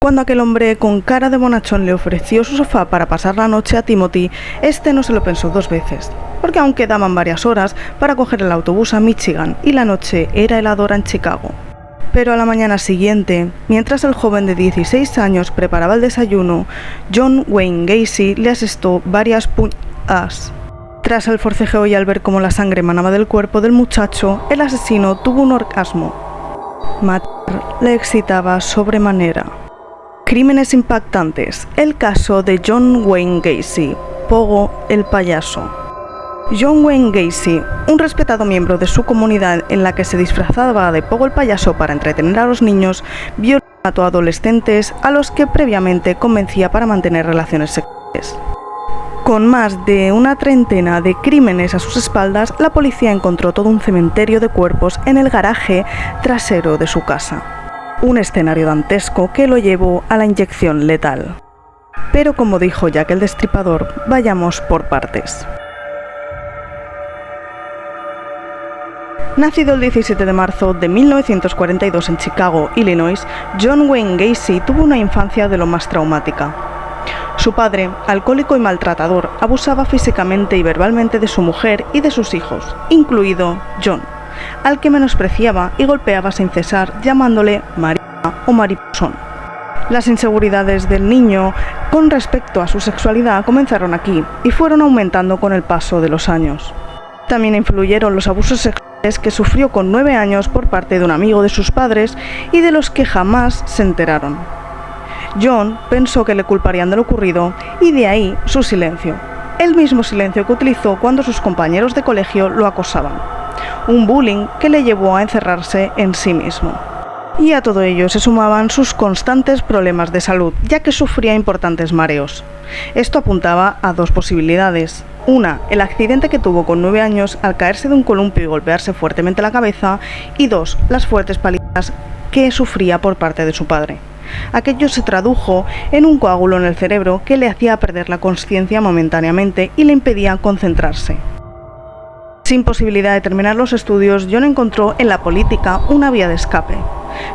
Cuando aquel hombre con cara de bonachón le ofreció su sofá para pasar la noche a Timothy, este no se lo pensó dos veces, porque aún quedaban varias horas para coger el autobús a Michigan y la noche era heladora en Chicago. Pero a la mañana siguiente, mientras el joven de 16 años preparaba el desayuno, John Wayne Gacy le asestó varias puñaladas. Tras el forcejeo y al ver cómo la sangre manaba del cuerpo del muchacho, el asesino tuvo un orgasmo. Matar le excitaba sobremanera. Crímenes impactantes. El caso de John Wayne Gacy, Pogo el payaso. John Wayne Gacy, un respetado miembro de su comunidad en la que se disfrazaba de Pogo el payaso para entretener a los niños, violó y mató a adolescentes a los que previamente convencía para mantener relaciones sexuales. Con más de una treintena de crímenes a sus espaldas, la policía encontró todo un cementerio de cuerpos en el garaje trasero de su casa. Un escenario dantesco que lo llevó a la inyección letal. Pero como dijo Jack el Destripador, vayamos por partes. Nacido el 17 de marzo de 1942 en Chicago, Illinois, John Wayne Gacy tuvo una infancia de lo más traumática. Su padre, alcohólico y maltratador, abusaba físicamente y verbalmente de su mujer y de sus hijos, incluido John, al que menospreciaba y golpeaba sin cesar, llamándole marica o mariposón. Las inseguridades del niño con respecto a su sexualidad comenzaron aquí y fueron aumentando con el paso de los años. También influyeron los abusos sexuales que sufrió con 9 años por parte de un amigo de sus padres y de los que jamás se enteraron. John pensó que le culparían de lo ocurrido y de ahí su silencio, el mismo silencio que utilizó cuando sus compañeros de colegio lo acosaban. Un bullying que le llevó a encerrarse en sí mismo. Y a todo ello se sumaban sus constantes problemas de salud, ya que sufría importantes mareos. Esto apuntaba a dos posibilidades. Una, el accidente que tuvo con 9 años al caerse de un columpio y golpearse fuertemente la cabeza. Y dos, las fuertes palizas que sufría por parte de su padre. Aquello se tradujo en un coágulo en el cerebro que le hacía perder la conciencia momentáneamente y le impedía concentrarse. Sin posibilidad de terminar los estudios, John encontró en la política una vía de escape.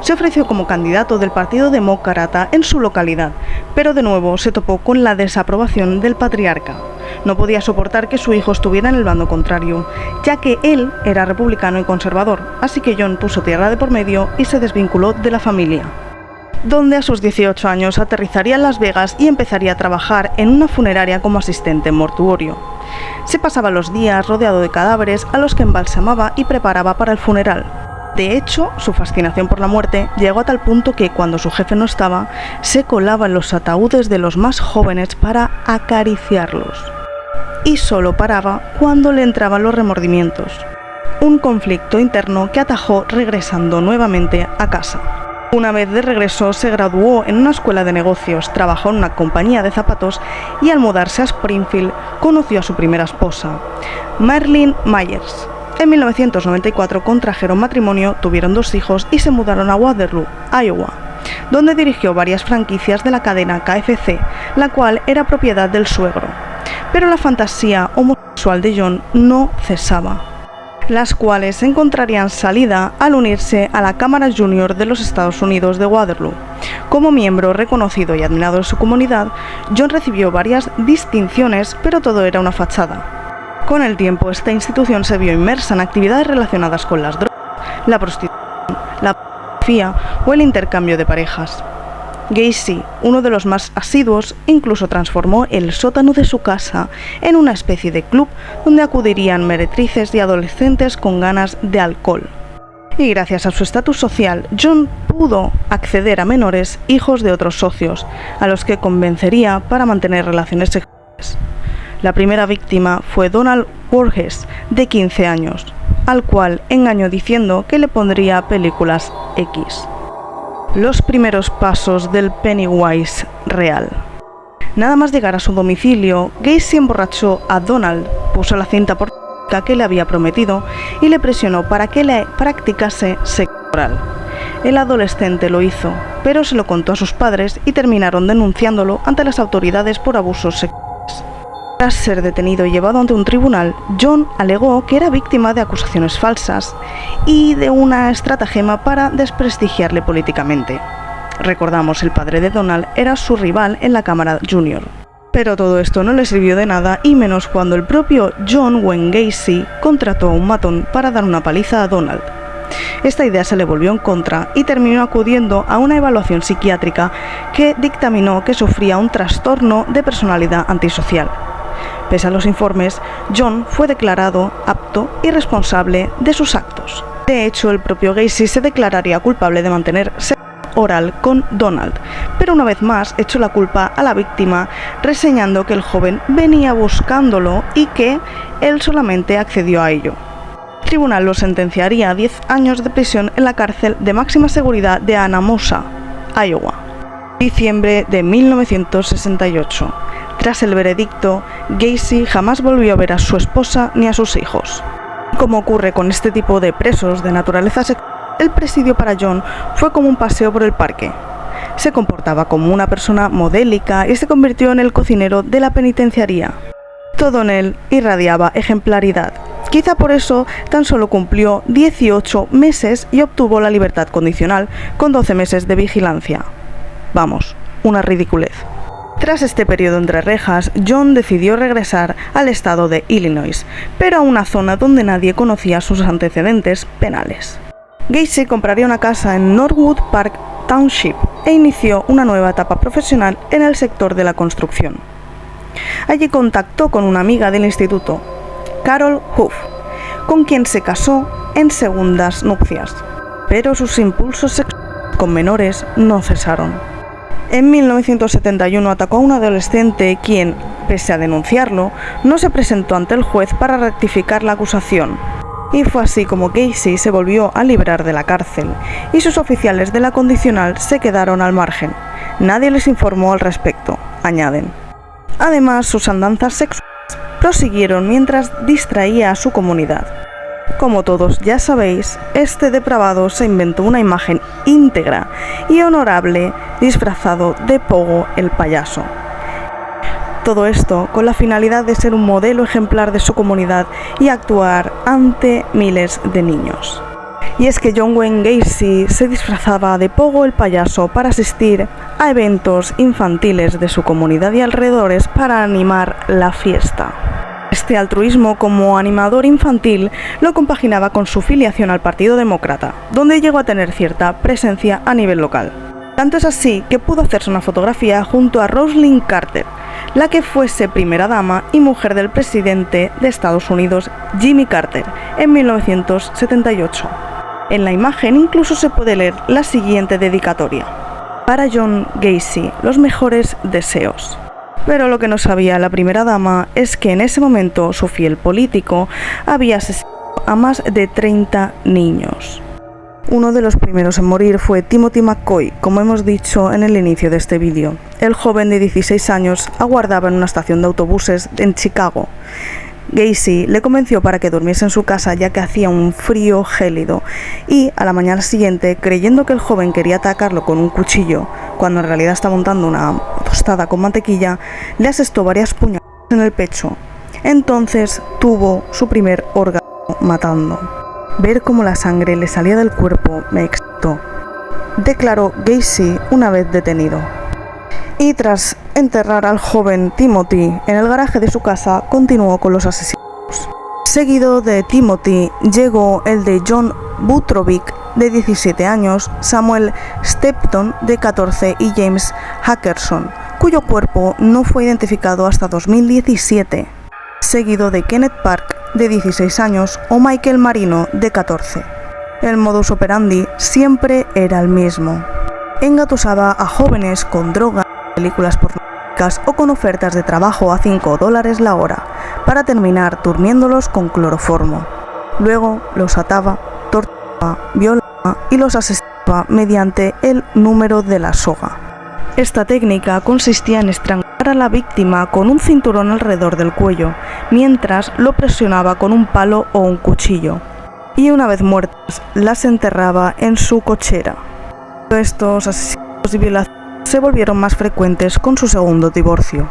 Se ofreció como candidato del Partido Demócrata en su localidad, pero de nuevo se topó con la desaprobación del patriarca. No podía soportar que su hijo estuviera en el bando contrario, ya que él era republicano y conservador, así que John puso tierra de por medio y se desvinculó de la familia, donde a sus 18 años aterrizaría en Las Vegas y empezaría a trabajar en una funeraria como asistente en mortuorio. Se pasaba los días rodeado de cadáveres a los que embalsamaba y preparaba para el funeral. De hecho, su fascinación por la muerte llegó a tal punto que, cuando su jefe no estaba, se colaba en los ataúdes de los más jóvenes para acariciarlos. Y solo paraba cuando le entraban los remordimientos. Un conflicto interno que atajó regresando nuevamente a casa. Una vez de regreso se graduó en una escuela de negocios, trabajó en una compañía de zapatos y al mudarse a Springfield conoció a su primera esposa, Marilyn Myers. En 1994 contrajeron matrimonio, tuvieron 2 hijos y se mudaron a Waterloo, Iowa, donde dirigió varias franquicias de la cadena KFC, la cual era propiedad del suegro. Pero la fantasía homosexual de John no cesaba, las cuales encontrarían salida al unirse a la Cámara Junior de los Estados Unidos de Waterloo. Como miembro reconocido y admirado de su comunidad, John recibió varias distinciones, pero todo era una fachada. Con el tiempo, esta institución se vio inmersa en actividades relacionadas con las drogas, la prostitución, la pornografía o el intercambio de parejas. Gacy, uno de los más asiduos, incluso transformó el sótano de su casa en una especie de club donde acudirían meretrices y adolescentes con ganas de alcohol. Y gracias a su estatus social, John pudo acceder a menores hijos de otros socios, a los que convencería para mantener relaciones sexuales. La primera víctima fue Donald Burgess, de 15 años, al cual engañó diciendo que le pondría películas X. Los primeros pasos del Pennywise real. Nada más llegar a su domicilio, Gacy emborrachó a Donald, puso la cinta pornográfica que le había prometido y le presionó para que le practicase sexo oral. El adolescente lo hizo, pero se lo contó a sus padres y terminaron denunciándolo ante las autoridades por abusos sexuales. Tras ser detenido y llevado ante un tribunal, John alegó que era víctima de acusaciones falsas y de una estratagema para desprestigiarle políticamente. Recordamos, el padre de Donald era su rival en la Cámara Junior. Pero todo esto no le sirvió de nada, y menos cuando el propio John Wayne Gacy contrató a un matón para dar una paliza a Donald. Esta idea se le volvió en contra y terminó acudiendo a una evaluación psiquiátrica que dictaminó que sufría un trastorno de personalidad antisocial. Pese a los informes, John fue declarado apto y responsable de sus actos. De hecho, el propio Gacy se declararía culpable de mantener sexo oral con Donald, pero una vez más echó la culpa a la víctima, reseñando que el joven venía buscándolo y que él solamente accedió a ello. El tribunal lo sentenciaría a 10 años de prisión en la cárcel de máxima seguridad de Anamosa, Iowa, diciembre de 1968. Tras el veredicto, Gacy jamás volvió a ver a su esposa ni a sus hijos. Como ocurre con este tipo de presos de naturaleza sexual, el presidio para John fue como un paseo por el parque. Se comportaba como una persona modélica y se convirtió en el cocinero de la penitenciaría. Todo en él irradiaba ejemplaridad. Quizá por eso tan solo cumplió 18 meses y obtuvo la libertad condicional con 12 meses de vigilancia. Vamos, una ridiculez. Tras este periodo entre rejas, John decidió regresar al estado de Illinois, pero a una zona donde nadie conocía sus antecedentes penales. Gacy compraría una casa en Norwood Park Township e inició una nueva etapa profesional en el sector de la construcción. Allí contactó con una amiga del instituto, Carol Huff, con quien se casó en segundas nupcias, pero sus impulsos sexuales con menores no cesaron. En 1971 atacó a un adolescente quien, pese a denunciarlo, no se presentó ante el juez para rectificar la acusación. Y fue así como Gacy se volvió a librar de la cárcel, y sus oficiales de la condicional se quedaron al margen. Nadie les informó al respecto, añaden. Además, sus andanzas sexuales prosiguieron mientras distraía a su comunidad. Como todos ya sabéis, este depravado se inventó una imagen íntegra y honorable disfrazado de Pogo el payaso. Todo esto con la finalidad de ser un modelo ejemplar de su comunidad y actuar ante miles de niños. Y es que John Wayne Gacy se disfrazaba de Pogo el payaso para asistir a eventos infantiles de su comunidad y alrededores para animar la fiesta. Este altruismo como animador infantil lo compaginaba con su filiación al Partido Demócrata, donde llegó a tener cierta presencia a nivel local. Tanto es así que pudo hacerse una fotografía junto a Rosalynn Carter, la que fuese primera dama y mujer del presidente de Estados Unidos, Jimmy Carter, en 1978. En la imagen incluso se puede leer la siguiente dedicatoria: para John Gacy, los mejores deseos. Pero lo que no sabía la primera dama es que en ese momento su fiel político había asesinado a más de 30 niños. Uno de los primeros en morir fue Timothy McCoy, como hemos dicho en el inicio de este vídeo. El joven de 16 años aguardaba en una estación de autobuses en Chicago. Gacy le convenció para que durmiese en su casa ya que hacía un frío gélido y a la mañana siguiente, creyendo que el joven quería atacarlo con un cuchillo, cuando en realidad estaba montando una tostada con mantequilla, le asestó varias puñaladas en el pecho. Entonces tuvo su primer orgasmo matando. Ver cómo la sangre le salía del cuerpo me excitó, declaró Gacy una vez detenido. Y tras enterrar al joven Timothy en el garaje de su casa, continuó con los asesinatos. Seguido de Timothy llegó el de John Butrovic, de 17 años, Samuel Stepton, de 14, y James Hackerson, cuyo cuerpo no fue identificado hasta 2017. Seguido de Kenneth Park, de 16 años, o Michael Marino, de 14. El modus operandi siempre era el mismo. Engatusaba a jóvenes con drogas, películas pornográficas o con ofertas de trabajo a $5 la hora, para terminar durmiéndolos con cloroformo. Luego los ataba, torturaba, violaba y los asesinaba mediante el número de la soga. Esta técnica consistía en estrangular a la víctima con un cinturón alrededor del cuello, mientras lo presionaba con un palo o un cuchillo, y una vez muertas las enterraba en su cochera. Estos asesinatos y violaciones se volvieron más frecuentes con su segundo divorcio,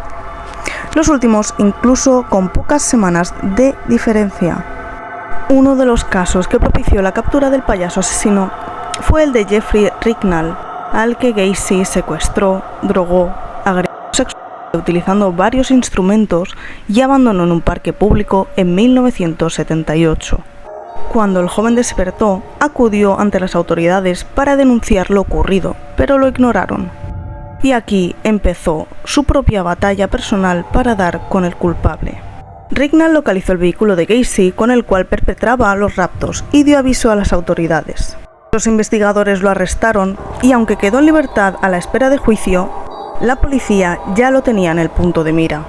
los últimos incluso con pocas semanas de diferencia. Uno de los casos que propició la captura del payaso asesino fue el de Jeffrey Ricknall, al que Gacy secuestró, drogó, agredió sexualmente utilizando varios instrumentos y abandonó en un parque público en 1978. Cuando el joven despertó, acudió ante las autoridades para denunciar lo ocurrido, pero lo ignoraron. Y aquí empezó su propia batalla personal para dar con el culpable. Ricknall localizó el vehículo de Gacy con el cual perpetraba los raptos y dio aviso a las autoridades. Los investigadores lo arrestaron y aunque quedó en libertad a la espera de juicio, la policía ya lo tenía en el punto de mira.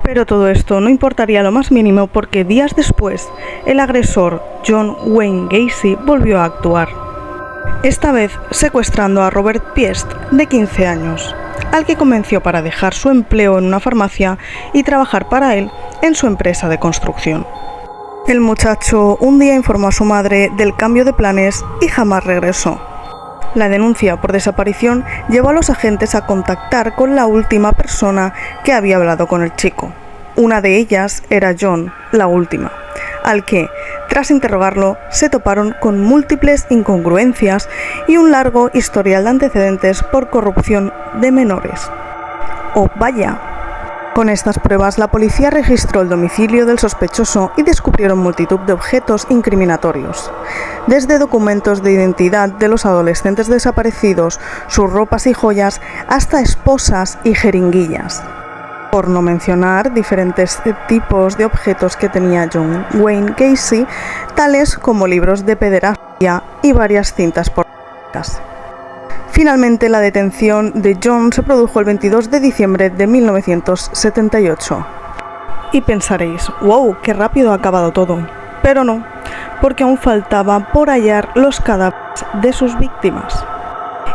Pero todo esto no importaría lo más mínimo porque días después, el agresor John Wayne Gacy volvió a actuar. Esta vez secuestrando a Robert Piest, de 15 años, al que convenció para dejar su empleo en una farmacia y trabajar para él en su empresa de construcción. El muchacho un día informó a su madre del cambio de planes y jamás regresó. La denuncia por desaparición llevó a los agentes a contactar con la última persona que había hablado con el chico. Una de ellas era John, la última, al que, tras interrogarlo, se toparon con múltiples incongruencias y un largo historial de antecedentes por corrupción de menores. ¡Oh, vaya! Con estas pruebas, la policía registró el domicilio del sospechoso y descubrieron multitud de objetos incriminatorios, desde documentos de identidad de los adolescentes desaparecidos, sus ropas y joyas, hasta esposas y jeringuillas. Por no mencionar diferentes tipos de objetos que tenía John Wayne Gacy, tales como libros de pederastia y varias cintas pornográficas. Finalmente, la detención de John se produjo el 22 de diciembre de 1978. Y pensaréis, wow, qué rápido ha acabado todo. Pero no, porque aún faltaba por hallar los cadáveres de sus víctimas.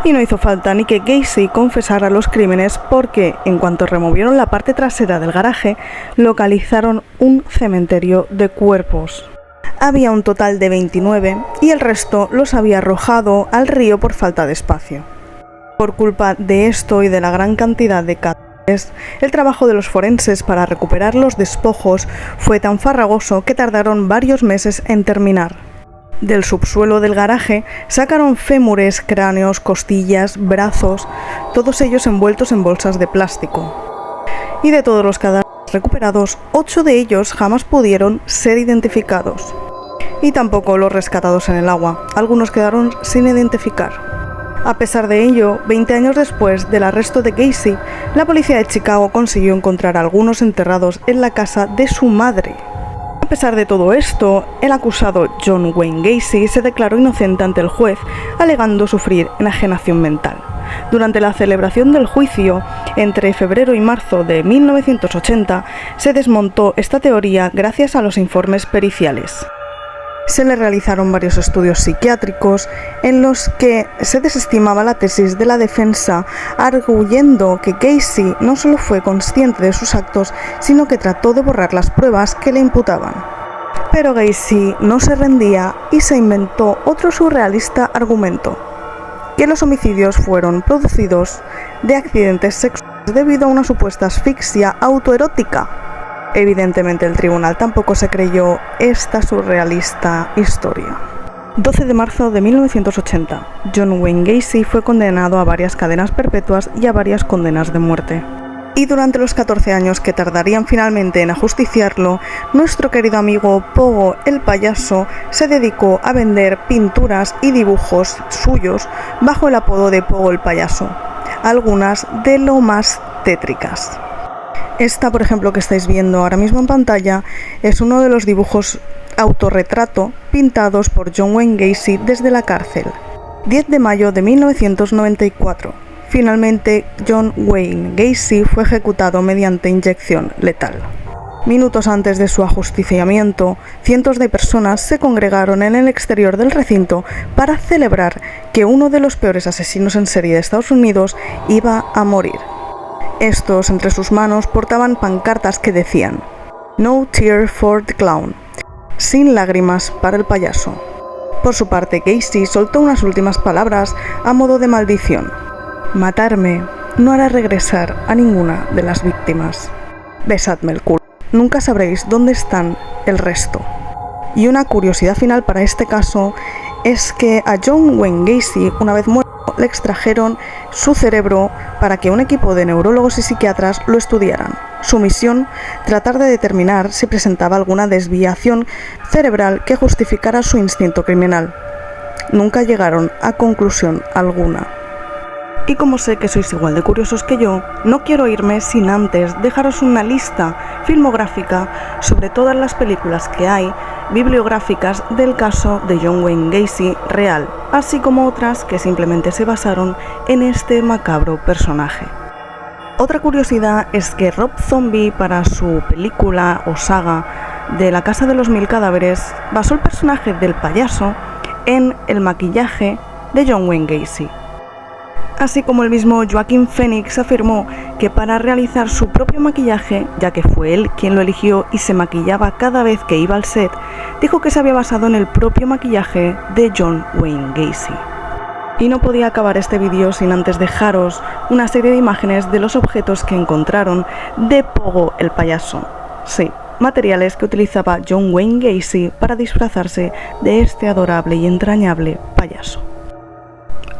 Y no hizo falta ni que Gacy confesara los crímenes porque, en cuanto removieron la parte trasera del garaje, localizaron un cementerio de cuerpos. Había un total de 29 y el resto los había arrojado al río por falta de espacio. Por culpa de esto y de la gran cantidad de cadáveres, el trabajo de los forenses para recuperar los despojos fue tan farragoso que tardaron varios meses en terminar. Del subsuelo del garaje sacaron fémures, cráneos, costillas, brazos, todos ellos envueltos en bolsas de plástico. Y de todos los cadáveres recuperados, 8 de ellos jamás pudieron ser identificados. Y tampoco los rescatados en el agua, algunos quedaron sin identificar. A pesar de ello, 20 años después del arresto de Gacy, la policía de Chicago consiguió encontrar a algunos enterrados en la casa de su madre. A pesar de todo esto, el acusado John Wayne Gacy se declaró inocente ante el juez, alegando sufrir enajenación mental. Durante la celebración del juicio, entre febrero y marzo de 1980, se desmontó esta teoría gracias a los informes periciales. Se le realizaron varios estudios psiquiátricos en los que se desestimaba la tesis de la defensa, arguyendo que Gacy no solo fue consciente de sus actos, sino que trató de borrar las pruebas que le imputaban. Pero Gacy no se rendía y se inventó otro surrealista argumento, que los homicidios fueron producidos de accidentes sexuales debido a una supuesta asfixia autoerótica. Evidentemente el tribunal tampoco se creyó esta surrealista historia. 12 de marzo de 1980, John Wayne Gacy fue condenado a varias cadenas perpetuas y a varias condenas de muerte. Y durante los 14 años que tardarían finalmente en ajusticiarlo, nuestro querido amigo Pogo el payaso se dedicó a vender pinturas y dibujos suyos bajo el apodo de Pogo el payaso, algunas de lo más tétricas. Esta, por ejemplo, que estáis viendo ahora mismo en pantalla, es uno de los dibujos autorretrato pintados por John Wayne Gacy desde la cárcel. 10 de mayo de 1994. Finalmente, John Wayne Gacy fue ejecutado mediante inyección letal. Minutos antes de su ajusticiamiento, cientos de personas se congregaron en el exterior del recinto para celebrar que uno de los peores asesinos en serie de Estados Unidos iba a morir. Estos, entre sus manos, portaban pancartas que decían "No tear for the clown", sin lágrimas para el payaso. Por su parte, Gacy soltó unas últimas palabras a modo de maldición: "Matarme no hará regresar a ninguna de las víctimas. Besadme el culo. Nunca sabréis dónde están el resto". Y una curiosidad final para este caso es que a John Wayne Gacy, una vez muerto, le extrajeron su cerebro para que un equipo de neurólogos y psiquiatras lo estudiaran. Su misión, tratar de determinar si presentaba alguna desviación cerebral que justificara su instinto criminal. Nunca llegaron a conclusión alguna. Y como sé que sois igual de curiosos que yo, no quiero irme sin antes dejaros una lista filmográfica sobre todas las películas que hay bibliográficas del caso de John Wayne Gacy real, así como otras que simplemente se basaron en este macabro personaje. Otra curiosidad es que Rob Zombie, para su película o saga de La Casa de los Mil Cadáveres, basó el personaje del payaso en el maquillaje de John Wayne Gacy. Así como el mismo Joaquin Phoenix afirmó que para realizar su propio maquillaje, ya que fue él quien lo eligió y se maquillaba cada vez que iba al set, dijo que se había basado en el propio maquillaje de John Wayne Gacy. Y no podía acabar este vídeo sin antes dejaros una serie de imágenes de los objetos que encontraron de Pogo el payaso. Sí, materiales que utilizaba John Wayne Gacy para disfrazarse de este adorable y entrañable payaso.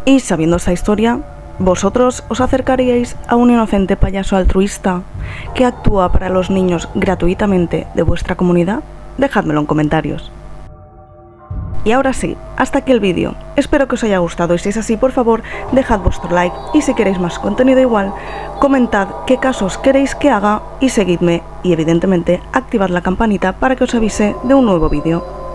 Y sabiendo esa historia, ¿vosotros os acercaríais a un inocente payaso altruista que actúa para los niños gratuitamente de vuestra comunidad? Dejádmelo en comentarios. Y ahora sí, hasta aquí el vídeo. Espero que os haya gustado y si es así, por favor, dejad vuestro like y si queréis más contenido igual, comentad qué casos queréis que haga y seguidme y evidentemente activad la campanita para que os avise de un nuevo vídeo.